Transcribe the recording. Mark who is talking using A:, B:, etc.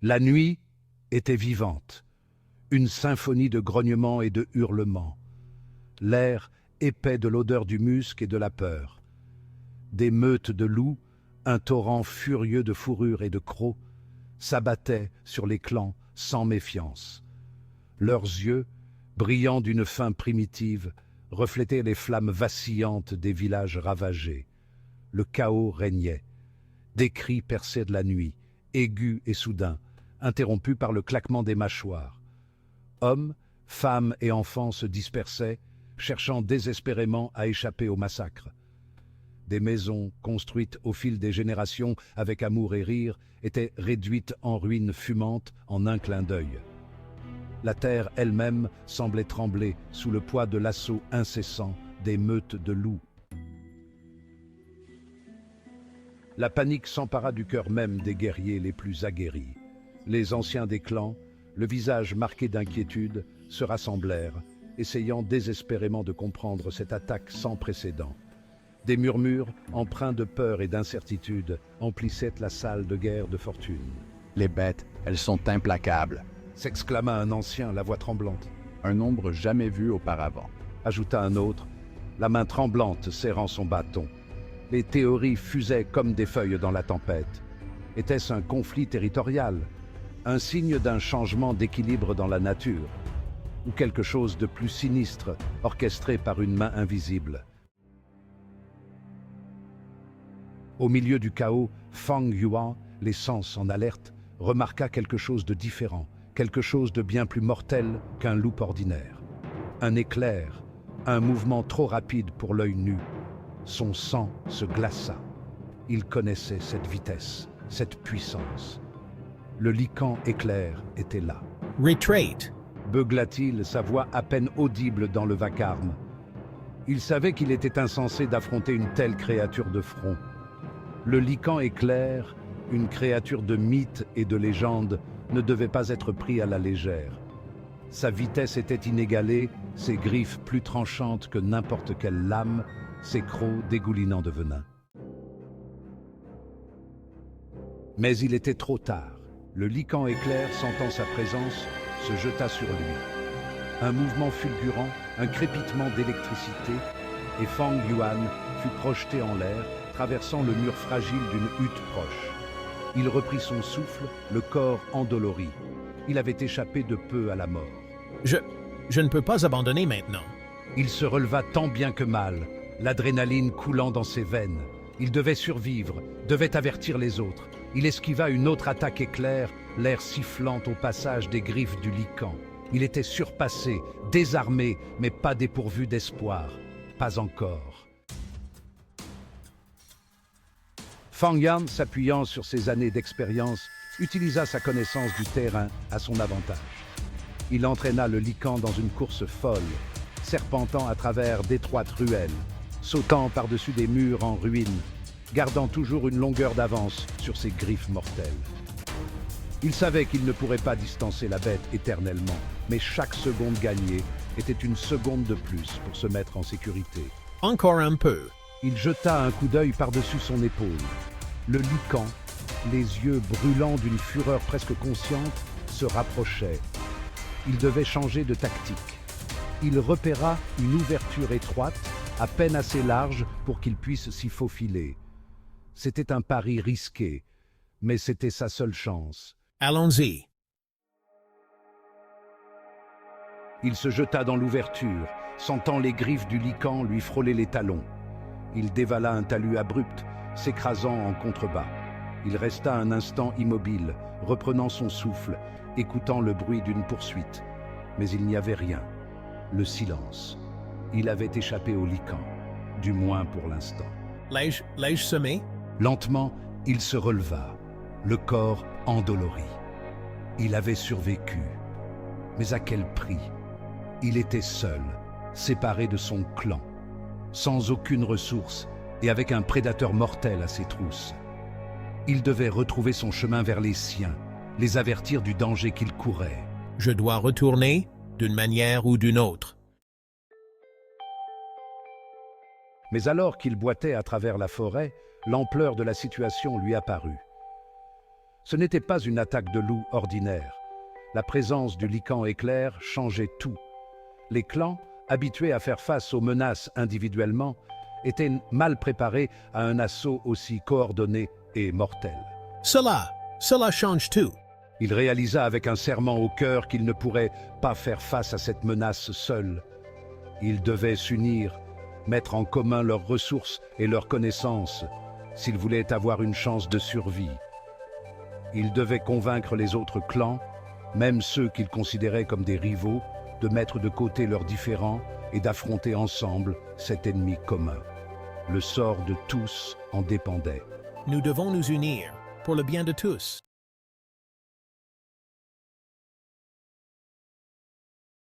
A: La nuit était vivante, une symphonie de grognements et de hurlements. L'air épais de l'odeur du musc et de la peur. Des meutes de loups, un torrent furieux de fourrures et de crocs, s'abattaient sur les clans sans méfiance. Leurs yeux, brillants d'une faim primitive, reflétaient les flammes vacillantes des villages ravagés. Le chaos régnait. Des cris perçaient de la nuit, aigus et soudains, interrompus par le claquement des mâchoires. Hommes, femmes et enfants se dispersaient, cherchant désespérément à échapper au massacre. Des maisons, construites au fil des générations avec amour et rire, étaient réduites en ruines fumantes en un clin d'œil. La terre elle-même semblait trembler sous le poids de l'assaut incessant des meutes de loups. La panique s'empara du cœur même des guerriers les plus aguerris. Les anciens des clans, le visage marqué d'inquiétude, se rassemblèrent, essayant désespérément de comprendre cette attaque sans précédent. Des murmures, empreints de peur et d'incertitude, emplissaient la salle de guerre de fortune.
B: Les bêtes, elles sont implacables,
A: S'exclama un ancien, la voix tremblante.
B: un nombre jamais vu auparavant.
A: Ajouta un autre, la main tremblante serrant son bâton. Les théories fusaient comme des feuilles dans la tempête. Était-ce un conflit territorial? Un signe d'un changement d'équilibre dans la nature? Ou quelque chose de plus sinistre, orchestré par une main invisible? Au milieu du chaos, Fang Yuan, les sens en alerte, remarqua quelque chose de différent, quelque chose de bien plus mortel qu'un loup ordinaire. Un éclair, un mouvement trop rapide pour l'œil nu. Son sang se glaça. Il connaissait cette vitesse, cette puissance. Le lycan éclair était là.
C: Retreat.
A: Beugla-t-il, sa voix à peine audible dans le vacarme. Il savait qu'il était insensé d'affronter une telle créature de front. Le lycan éclair, une créature de mythe et de légende, ne devait pas être pris à la légère. Sa vitesse était inégalée, ses griffes plus tranchantes que n'importe quelle lame, ses crocs dégoulinants de venin. Mais il était trop tard. Le lycan éclair, sentant sa présence, se jeta sur lui. Un mouvement fulgurant, un crépitement d'électricité, et Fang Yuan fut projeté en l'air, traversant le mur fragile d'une hutte proche. Il reprit son souffle, le corps endolori. Il avait échappé de peu à la mort.
C: Je ne peux pas abandonner maintenant.
A: Il se releva tant bien que mal, l'adrénaline coulant dans ses veines. Il devait survivre, devait avertir les autres. Il esquiva une autre attaque éclair, l'air sifflant au passage des griffes du lycan. Il était surpassé, désarmé, mais pas dépourvu d'espoir. Pas encore. Fang Yan, s'appuyant sur ses années d'expérience, utilisa sa connaissance du terrain à son avantage. Il entraîna le lycan dans une course folle, serpentant à travers d'étroites ruelles, sautant par-dessus des murs en ruine, gardant toujours une longueur d'avance sur ses griffes mortelles. Il savait qu'il ne pourrait pas distancer la bête éternellement, mais chaque seconde gagnée était une seconde de plus pour se mettre en sécurité.
C: Encore un peu.
A: Il jeta un coup d'œil par-dessus son épaule. Le lycan, les yeux brûlants d'une fureur presque consciente, se rapprochait. Il devait changer de tactique. Il repéra une ouverture étroite, à peine assez large pour qu'il puisse s'y faufiler. C'était un pari risqué, mais c'était sa seule chance.
C: Allons-y.
A: Il se jeta dans l'ouverture, sentant les griffes du lycan lui frôler les talons. Il dévala un talus abrupt, s'écrasant en contrebas. Il resta un instant immobile, reprenant son souffle, écoutant le bruit d'une poursuite. Mais il n'y avait rien. Le silence. Il avait échappé au lycan, du moins pour l'instant.
C: L'ai-je semé?
A: Lentement, il se releva, le corps endolori. Il avait survécu. Mais à quel prix? Il était seul, séparé de son clan, sans aucune ressource et avec un prédateur mortel à ses trousses. Il devait retrouver son chemin vers les siens, les avertir du danger qu'il courait.
C: Je dois retourner d'une manière ou d'une autre.
A: Mais alors qu'il boitait à travers la forêt, l'ampleur de la situation lui apparut. Ce n'était pas une attaque de loup ordinaire. La présence du Lycan éclair changeait tout. Les clans, habitués à faire face aux menaces individuellement, étaient mal préparés à un assaut aussi coordonné et mortel.
C: Cela change tout.
A: Il réalisa avec un serment au cœur qu'il ne pourrait pas faire face à cette menace seul. Ils devaient s'unir, mettre en commun leurs ressources et leurs connaissances, s'ils voulaient avoir une chance de survie. Ils devaient convaincre les autres clans, même ceux qu'ils considéraient comme des rivaux, de mettre de côté leurs différends et d'affronter ensemble cet ennemi commun. Le sort de tous en dépendait.
C: Nous devons nous unir pour le bien de tous.